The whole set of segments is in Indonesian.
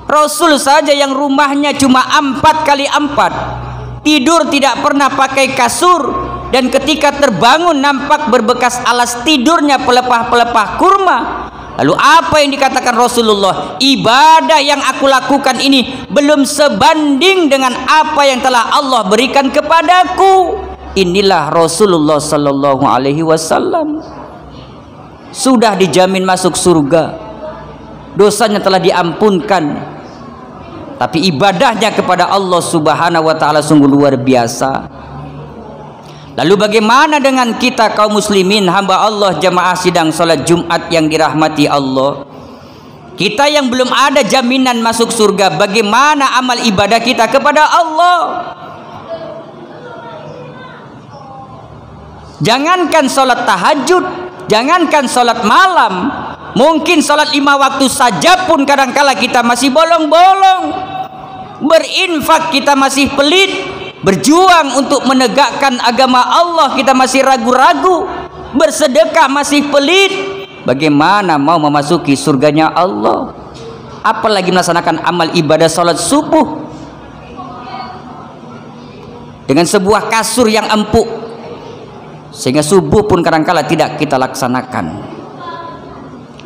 Rasul saja yang rumahnya cuma 4x4, tidur tidak pernah pakai kasur, dan ketika terbangun nampak berbekas alas tidurnya pelepah-pelepah kurma. Lalu apa yang dikatakan Rasulullah? Ibadah yang aku lakukan ini belum sebanding dengan apa yang telah Allah berikan kepadaku. Inilah Rasulullah sallallahu alaihi wasallam. Sudah dijamin masuk surga, dosanya telah diampunkan, tapi ibadahnya kepada Allah subhanahu wa ta'ala sungguh luar biasa. Lalu bagaimana dengan kita kaum muslimin, hamba Allah, jamaah sidang salat Jumat yang dirahmati Allah? Kita yang belum ada jaminan masuk surga, bagaimana amal ibadah kita kepada Allah? Jangankan salat tahajud, jangankan salat malam, mungkin salat 5 waktu saja pun kadangkala kita masih bolong-bolong. Berinfak kita masih pelit, berjuang untuk menegakkan agama Allah kita masih ragu-ragu, bersedekah masih pelit. Bagaimana mau memasuki surganya Allah? Apalagi melaksanakan amal ibadah salat subuh dengan sebuah kasur yang empuk, sehingga subuh pun kadangkala tidak kita laksanakan.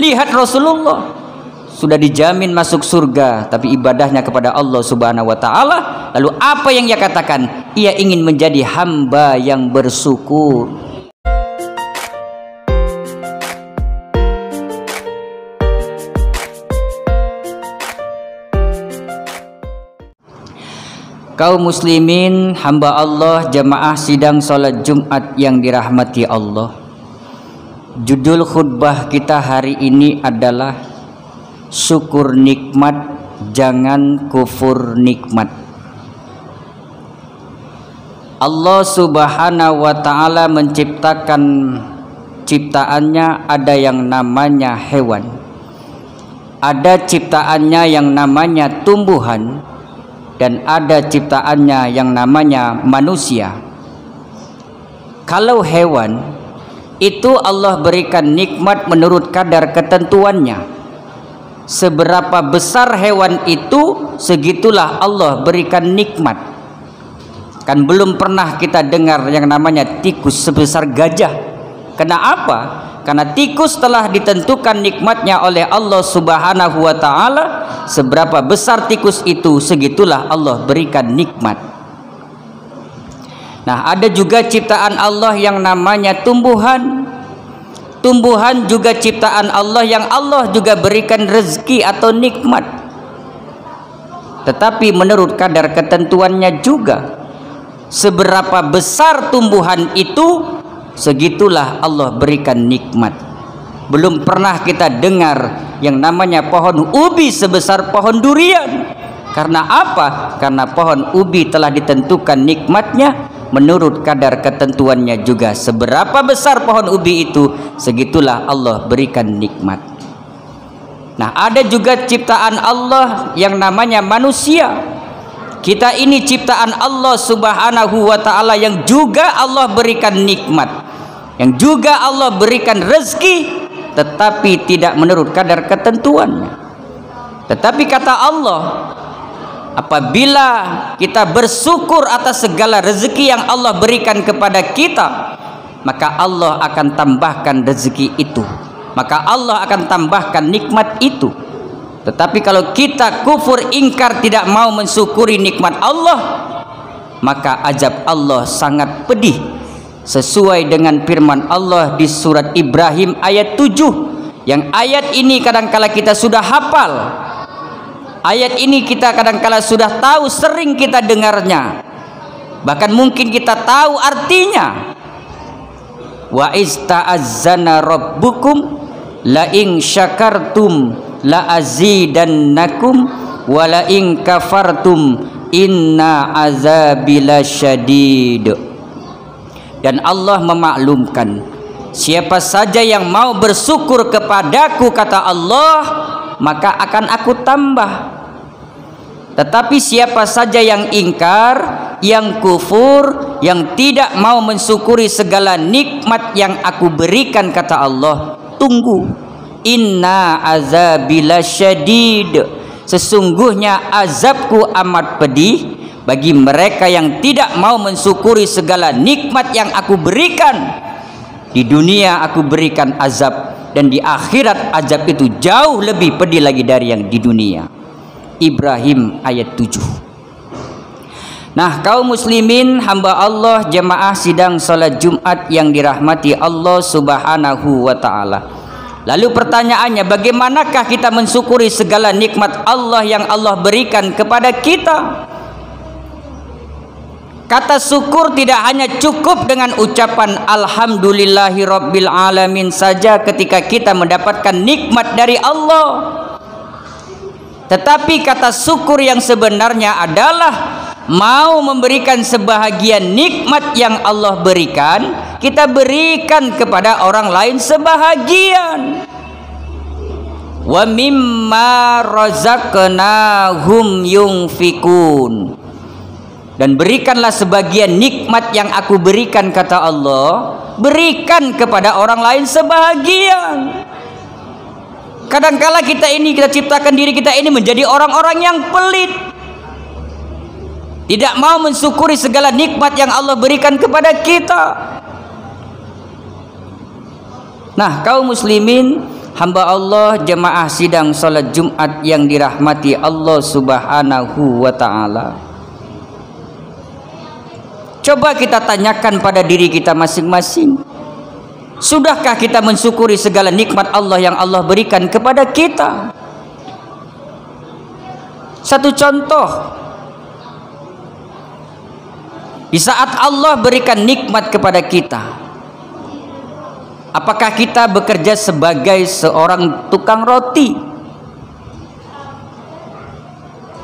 Lihat Rasulullah sudah dijamin masuk surga, tapi ibadahnya kepada Allah subhanahu wa ta'ala. Lalu apa yang ia katakan? Ia ingin menjadi hamba yang bersyukur. Kaum muslimin, hamba Allah, jamaah sidang salat Jumat yang dirahmati Allah. Judul khutbah kita hari ini adalah syukur nikmat, jangan kufur nikmat. Allah subhanahu wa ta'ala menciptakan ciptaannya, ada yang namanya hewan, ada ciptaannya yang namanya tumbuhan, dan ada ciptaannya yang namanya manusia. Kalau hewan itu Allah berikan nikmat menurut kadar ketentuannya. Seberapa besar hewan itu, segitulah Allah berikan nikmat. Kan belum pernah kita dengar yang namanya tikus sebesar gajah. Kenapa? Karena tikus telah ditentukan nikmatnya oleh Allah subhanahu wa ta'ala. Seberapa besar tikus itu, segitulah Allah berikan nikmat. Nah, ada juga ciptaan Allah yang namanya tumbuhan. Tumbuhan juga ciptaan Allah yang Allah juga berikan rezeki atau nikmat, tetapi menurut kadar ketentuannya juga. Seberapa besar tumbuhan itu, segitulah Allah berikan nikmat. Belum pernah kita dengar yang namanya pohon ubi sebesar pohon durian. Karena apa? Karena pohon ubi telah ditentukan nikmatnya menurut kadar ketentuannya juga. Seberapa besar pohon ubi itu, segitulah Allah berikan nikmat. Nah, ada juga ciptaan Allah yang namanya manusia. Kita ini ciptaan Allah subhanahu wa ta'ala yang juga Allah berikan nikmat, yang juga Allah berikan rezeki, tetapi tidak menurut kadar ketentuannya. Tetapi kata Allah, apabila kita bersyukur atas segala rezeki yang Allah berikan kepada kita, maka Allah akan tambahkan rezeki itu, maka Allah akan tambahkan nikmat itu. Tetapi kalau kita kufur, ingkar, tidak mau mensyukuri nikmat Allah, maka azab Allah sangat pedih. Sesuai dengan firman Allah di surat Ibrahim ayat 7, yang ayat ini kadangkala kita sudah hafal. Ayat ini kita kadangkala sudah tahu, sering kita dengarnya, bahkan mungkin kita tahu artinya. Wa ista'azzana rabbukum la in syakartum la azidannakum wa la in kafartum inna azabi lasyadid. Dan Allah memaklumkan, siapa saja yang mau bersyukur kepadaku, kata Allah, maka akan aku tambah. Tetapi siapa saja yang ingkar, yang kufur, yang tidak mau mensyukuri segala nikmat yang aku berikan, kata Allah, tunggu, inna azabila syadid, sesungguhnya azabku amat pedih bagi mereka yang tidak mau mensyukuri segala nikmat yang aku berikan. Di dunia aku berikan azab, dan di akhirat azab itu jauh lebih pedih lagi dari yang di dunia. Ibrahim ayat 7. Nah, kaum muslimin, hamba Allah, jemaah sidang salat Jumat yang dirahmati Allah Subhanahu wa taala. Lalu pertanyaannya, bagaimanakah kita mensyukuri segala nikmat Allah yang Allah berikan kepada kita? Kata syukur tidak hanya cukup dengan ucapan alhamdulillahirabbil alamin saja ketika kita mendapatkan nikmat dari Allah. Tetapi kata syukur yang sebenarnya adalah mau memberikan sebahagian nikmat yang Allah berikan, kita berikan kepada orang lain sebahagian. Wa mimma razaqnahum yunfikun. Dan berikanlah sebagian nikmat yang aku berikan, kata Allah, berikan kepada orang lain sebahagian. Kadangkala kita ciptakan diri kita ini menjadi orang-orang yang pelit, tidak mau mensyukuri segala nikmat yang Allah berikan kepada kita. Nah, kaum muslimin, hamba Allah, jemaah sidang salat Jumat yang dirahmati Allah Subhanahu wa taala. Coba kita tanyakan pada diri kita masing-masing, sudahkah kita mensyukuri segala nikmat Allah yang Allah berikan kepada kita? Satu contoh, di saat Allah berikan nikmat kepada kita, apakah kita bekerja sebagai seorang tukang roti?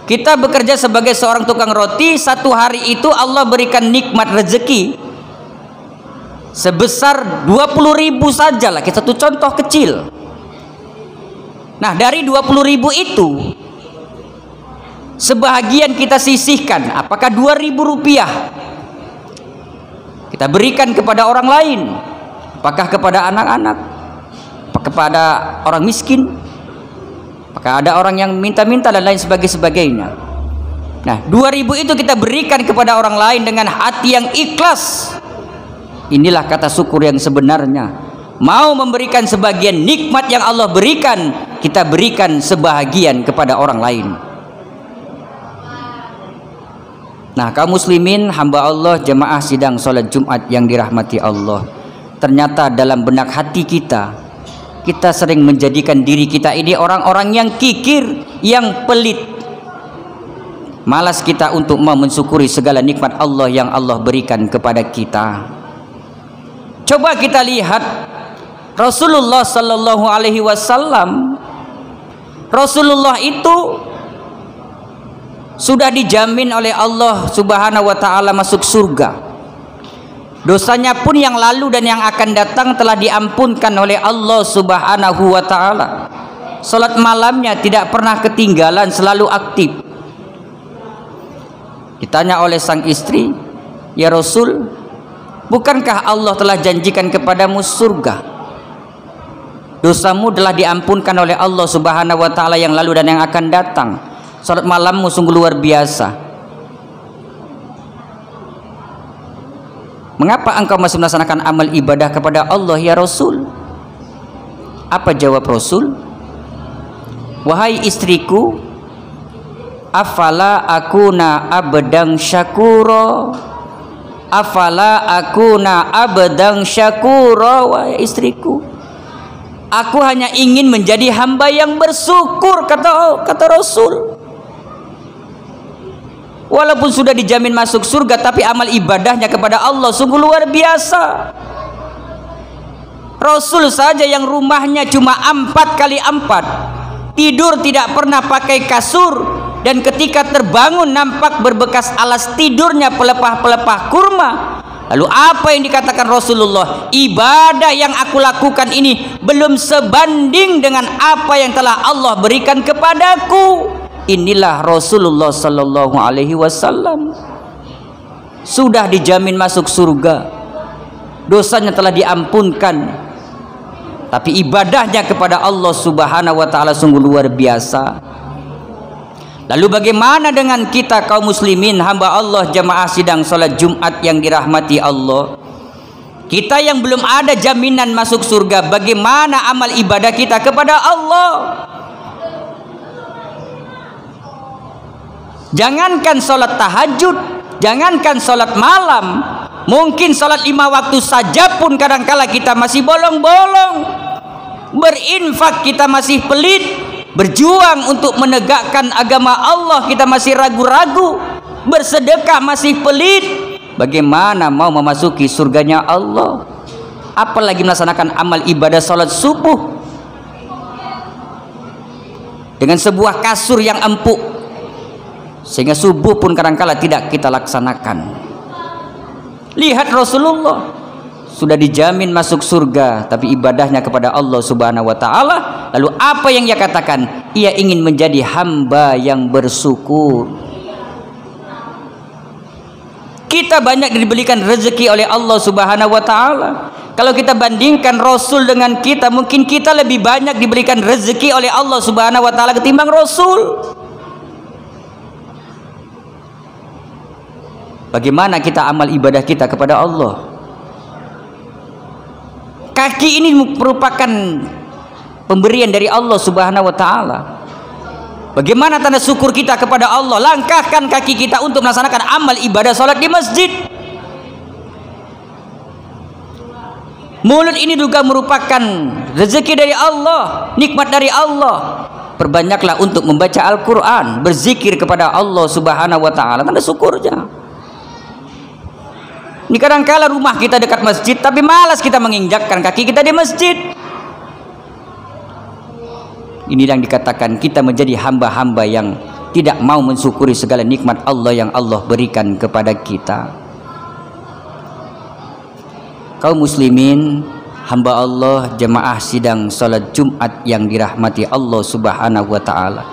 Kita bekerja sebagai seorang tukang roti, satu hari itu Allah berikan nikmat rezeki sebesar 20.000 saja lah, satu contoh kecil. Nah, dari 20.000 itu sebahagian kita sisihkan, apakah 2.000 rupiah kita berikan kepada orang lain, apakah kepada anak-anak, apakah kepada orang miskin, apakah ada orang yang minta-minta dan lain sebagainya. Nah, 2.000 itu kita berikan kepada orang lain dengan hati yang ikhlas. Inilah kata syukur yang sebenarnya. Mau memberikan sebagian nikmat yang Allah berikan, kita berikan sebahagian kepada orang lain. Nah, kaum muslimin, hamba Allah, jemaah sidang salat Jumat yang dirahmati Allah, ternyata dalam benak hati kita sering menjadikan diri kita ini orang-orang yang kikir, yang pelit. Malas kita untuk mau mensyukuri segala nikmat Allah yang Allah berikan kepada kita. Coba kita lihat Rasulullah sallallahu alaihi wasallam. Rasulullah itu sudah dijamin oleh Allah Subhanahu wa taala masuk surga. Dosanya pun yang lalu dan yang akan datang telah diampunkan oleh Allah Subhanahu wa taala. Salat malamnya tidak pernah ketinggalan, selalu aktif. Ditanya oleh sang istri, "Ya Rasul, bukankah Allah telah janjikan kepadamu surga? Dosamu telah diampunkan oleh Allah Subhanahu wa taala yang lalu dan yang akan datang. Salat malammu sungguh luar biasa. Mengapa engkau masih melaksanakan amal ibadah kepada Allah, ya Rasul?" Apa jawab Rasul? "Wahai istriku, afala akuna abdang syakura, afala akuna abdang syakura." Wahai istriku, aku hanya ingin menjadi hamba yang bersyukur, kata Rasul. Walaupun sudah dijamin masuk surga, tapi amal ibadahnya kepada Allah sungguh luar biasa. Rasul saja yang rumahnya cuma 4x4, tidur tidak pernah pakai kasur, dan ketika terbangun nampak berbekas alas tidurnya pelepah-pelepah kurma. Lalu apa yang dikatakan Rasulullah? Ibadah yang aku lakukan ini belum sebanding dengan apa yang telah Allah berikan kepadaku. Inilah Rasulullah sallallahu alaihi wasallam. Sudah dijamin masuk surga, dosanya telah diampunkan, tapi ibadahnya kepada Allah Subhanahu wa taala sungguh luar biasa. Lalu bagaimana dengan kita kaum muslimin, hamba Allah, jamaah sidang salat Jumat yang dirahmati Allah? Kita yang belum ada jaminan masuk surga, bagaimana amal ibadah kita kepada Allah? Jangankan salat tahajud, jangankan salat malam, mungkin salat 5 waktu saja pun kadangkala kita masih bolong-bolong. Berinfak kita masih pelit. Berjuang untuk menegakkan agama Allah kita masih ragu-ragu. Bersedekah masih pelit. Bagaimana mau memasuki surganya Allah? Apalagi melaksanakan amal ibadah salat subuh dengan sebuah kasur yang empuk, sehingga subuh pun kadangkala tidak kita laksanakan. Lihat Rasulullah sudah dijamin masuk surga, tapi ibadahnya kepada Allah Subhanahu wa taala. Lalu apa yang ia katakan? Ia ingin menjadi hamba yang bersyukur. Kita banyak diberikan rezeki oleh Allah Subhanahu wa taala. Kalau kita bandingkan Rasul dengan kita, mungkin kita lebih banyak diberikan rezeki oleh Allah Subhanahu wa taala ketimbang Rasul. Bagaimana kita amal ibadah kita kepada Allah? Kaki ini merupakan pemberian dari Allah Subhanahu wa taala. Bagaimana tanda syukur kita kepada Allah? Langkahkan kaki kita untuk melaksanakan amal ibadah salat di masjid. Mulut ini juga merupakan rezeki dari Allah, nikmat dari Allah. Perbanyaklah untuk membaca Al-Qur'an, berzikir kepada Allah Subhanahu wa taala, tanda syukurnya. Ini kadangkala rumah kita dekat masjid, tapi malas kita menginjakkan kaki kita di masjid. Ini yang dikatakan kita menjadi hamba-hamba yang tidak mau mensyukuri segala nikmat Allah yang Allah berikan kepada kita. Kaum muslimin, hamba Allah, jemaah sidang salat Jumat yang dirahmati Allah Subhanahu wa taala.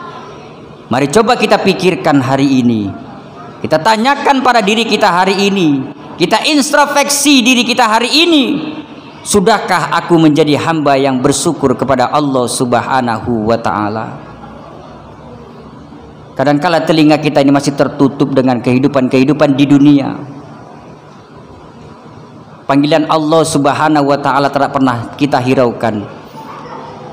Mari coba kita pikirkan hari ini. Kita tanyakan pada diri kita hari ini. Kita introspeksi diri kita hari ini. Sudahkah aku menjadi hamba yang bersyukur kepada Allah Subhanahu wa taala? Kadangkala telinga kita ini masih tertutup dengan kehidupan-kehidupan di dunia. Panggilan Allah Subhanahu wa taala tidak pernah kita hiraukan.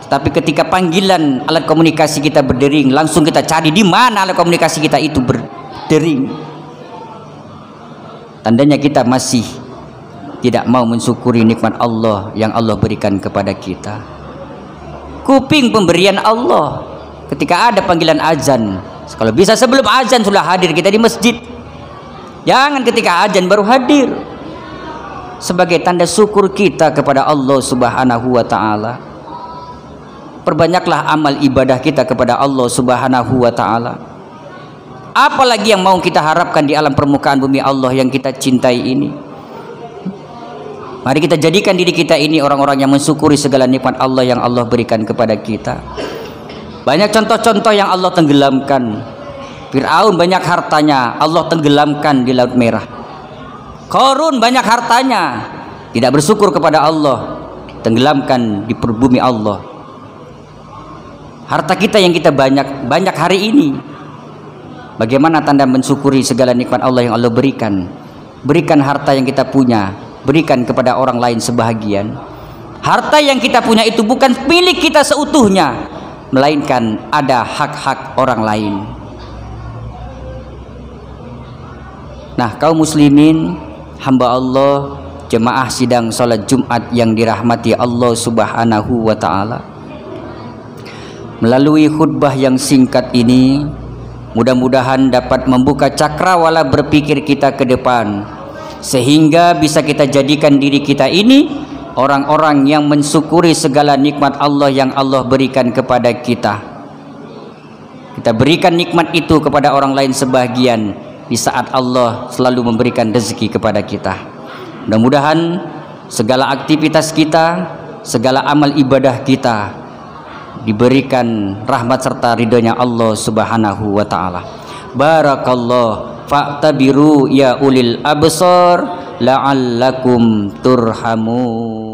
Tapi ketika panggilan alat komunikasi kita berdering, langsung kita cari di mana alat komunikasi kita itu berdering. Tandanya kita masih tidak mau mensyukuri nikmat Allah yang Allah berikan kepada kita. Kuping pemberian Allah. Ketika ada panggilan azan, kalau bisa sebelum azan sudah hadir kita di masjid. Jangan ketika azan baru hadir. Sebagai tanda syukur kita kepada Allah Subhanahu wa taala. Perbanyaklah amal ibadah kita kepada Allah Subhanahu wa taala. Apalagi yang mau kita harapkan di alam permukaan bumi Allah yang kita cintai ini. Mari kita jadikan diri kita ini orang-orang yang mensyukuri segala nikmat Allah yang Allah berikan kepada kita. Banyak contoh-contoh yang Allah tenggelamkan. Fir'aun banyak hartanya, Allah tenggelamkan di Laut Merah. Qarun banyak hartanya, tidak bersyukur kepada Allah, tenggelamkan di bumi Allah. Harta kita yang kita banyak hari ini, bagaimana tanda mensyukuri segala nikmat Allah yang Allah berikan? Berikan harta yang kita punya, berikan kepada orang lain sebahagian. Harta yang kita punya itu bukan milik kita seutuhnya, melainkan ada hak-hak orang lain. Nah, kaum muslimin, hamba Allah, jemaah sidang salat Jumat yang dirahmati Allah Subhanahu wa taala. Melalui khutbah yang singkat ini, mudah-mudahan dapat membuka cakrawala berpikir kita ke depan, sehingga bisa kita jadikan diri kita ini orang-orang yang mensyukuri segala nikmat Allah yang Allah berikan kepada kita. Kita berikan nikmat itu kepada orang lain sebagian di saat Allah selalu memberikan rezeki kepada kita. Mudah-mudahan segala aktivitas kita, segala amal ibadah kita diberikan rahmat serta ridhonya Allah Subhanahu wa taala. Barakallah, fa'tabiru ya ulil absar la'allakum turhamun.